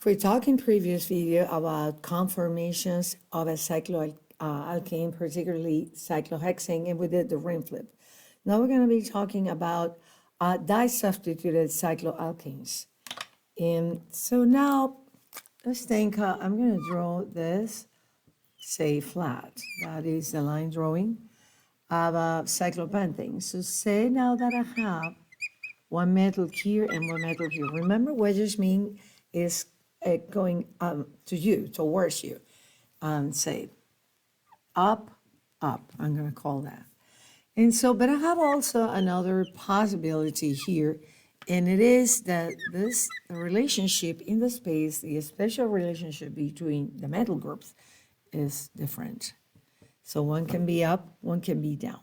We talked in previous video about conformations of a cycloalkane, particularly cyclohexane, and we did the ring flip. Now we're going to be talking about disubstituted cycloalkanes. And so now, let's think, I'm going to draw this, say, flat. That is the line drawing of cyclopentane. So say now that I have one metal here and one metal here. Remember, wedges mean is going to you, towards you, say up, up, I'm going to call that. And so, but I have also another possibility here, and it is that the relationship in the space, the special relationship between the metal groups is different. So one can be up, one can be down.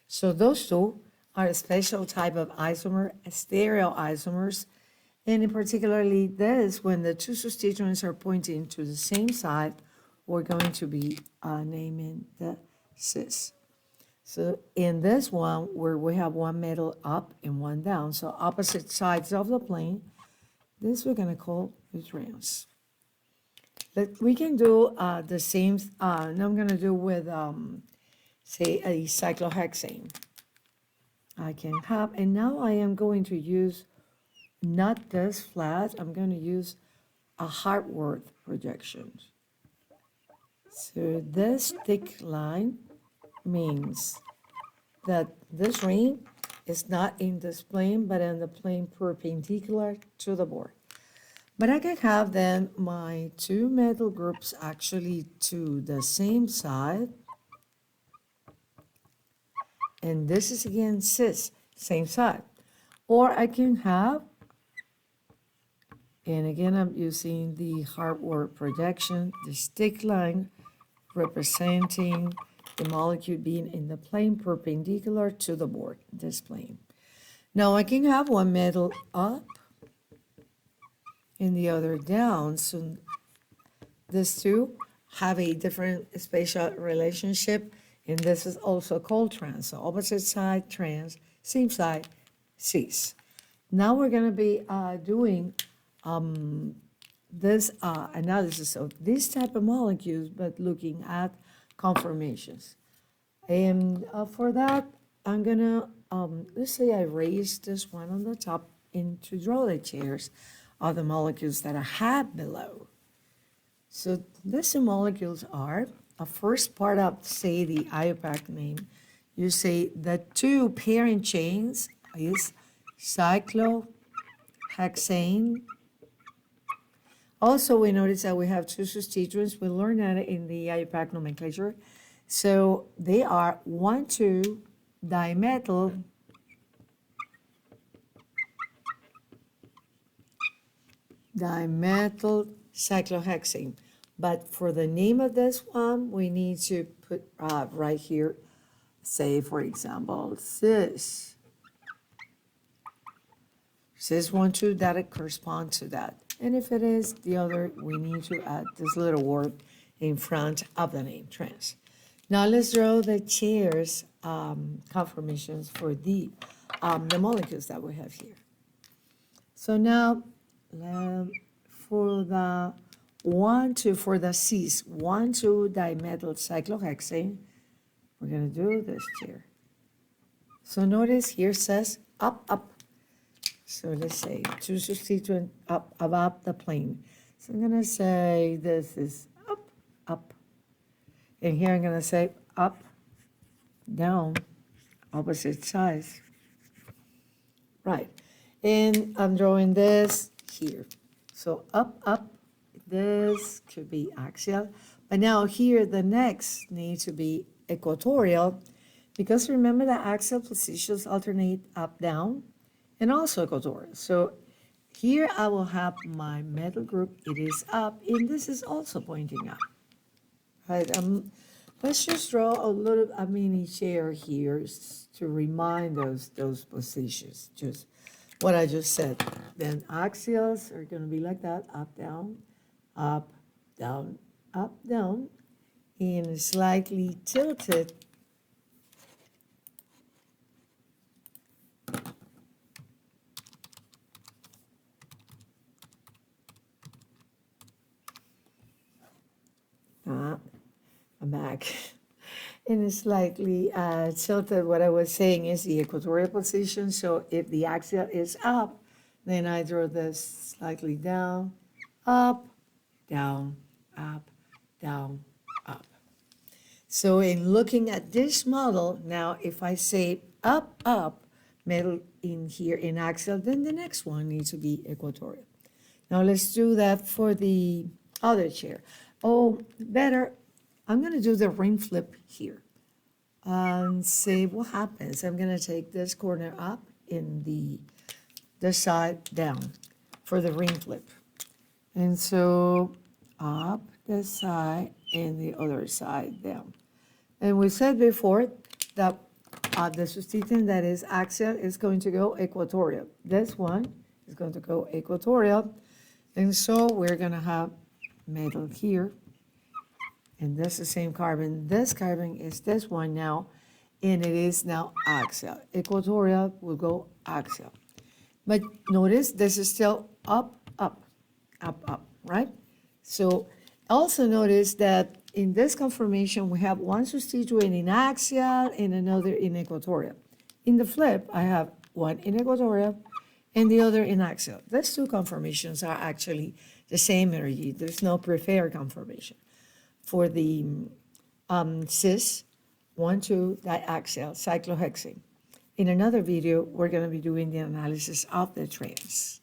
So those two are a special type of isomer, stereoisomers, and particularly this, when the two substituents are pointing to the same side, we're going to be naming the cis. So in this one, where we have one metal up and one down, so opposite sides of the plane, this we're going to call the trans. But we can do the same, and I'm going to do with, say, a cyclohexane. I can have, and now I am going to use not this flat, I'm going to use a Harthworth projection. So this thick line means that this ring is not in this plane, but in the plane perpendicular to the board. But I can have then my two metal groups actually to the same side. And this is again cis, same side. Or I can have, and again I'm using the Harthworth projection, the stick line representing the molecule being in the plane perpendicular to the board, this plane. Now I can have one metal up and the other down, so these two have a different spatial relationship, and this is also called trans, so opposite side trans, same side cis. Now we're going to be doing this analysis of this type of molecules, but looking at conformations. And for that, I'm going to, let's say I raise this one on the top and to draw the chairs of the molecules that I have below. So these two molecules are, a first part of, say, the IUPAC name, you say the two parent chains is cyclohexane. Also, we notice that we have two substituents. We learned that in the IUPAC nomenclature. So they are 1,2-dimethyl cyclohexane. But for the name of this one, we need to put right here, say, for example, cis 1,2, that corresponds to that. And if it is the other, we need to add this little word in front of the name, trans. Now let's draw the chairs conformations for the molecules that we have here. So now for the for the cis 1,2-dimethyl cyclohexane, we're going to do this chair. So notice here says up, up. So let's say two substituent up above the plane. So I'm going to say this is up, up. And here I'm going to say up, down, opposite sides. Right. And I'm drawing this here. So up, up. This could be axial. But now here the next needs to be equatorial, because remember that axial positions alternate up, down, and also equatorial. So here I will have my metal group, it is up, and this is also pointing up. Right, let's just draw a mini chair here to remind those positions, just what I just said. Then axials are going to be like that, up, down, up, down, and slightly tilted. I'm back. And it's slightly tilted. What I was saying is the equatorial position. So if the axial is up, then I draw this slightly down, up, down, up, down, up. So in looking at this model, now if I say up, up, middle in here in axial, then the next one needs to be equatorial. Now let's do that for the other chair. Oh, better, I'm going to do the ring flip here and see what happens. I'm going to take this corner up in the side down for the ring flip. And so up this side and the other side down. And we said before that the substituent that is axial is going to go equatorial. This one is going to go equatorial. And so we're going to have middle here. And that's the same carbon. This carbon is this one now, and it is now axial. Equatorial will go axial. But notice this is still up, up, up, up, right? So also notice that in this conformation, we have one substituent in axial and another in equatorial. In the flip, I have one in equatorial and the other in axial. These two conformations are actually the same energy. There's no preferred conformation. For the cis 1,2 diaxial cyclohexane. In another video, we're going to be doing the analysis of the trans.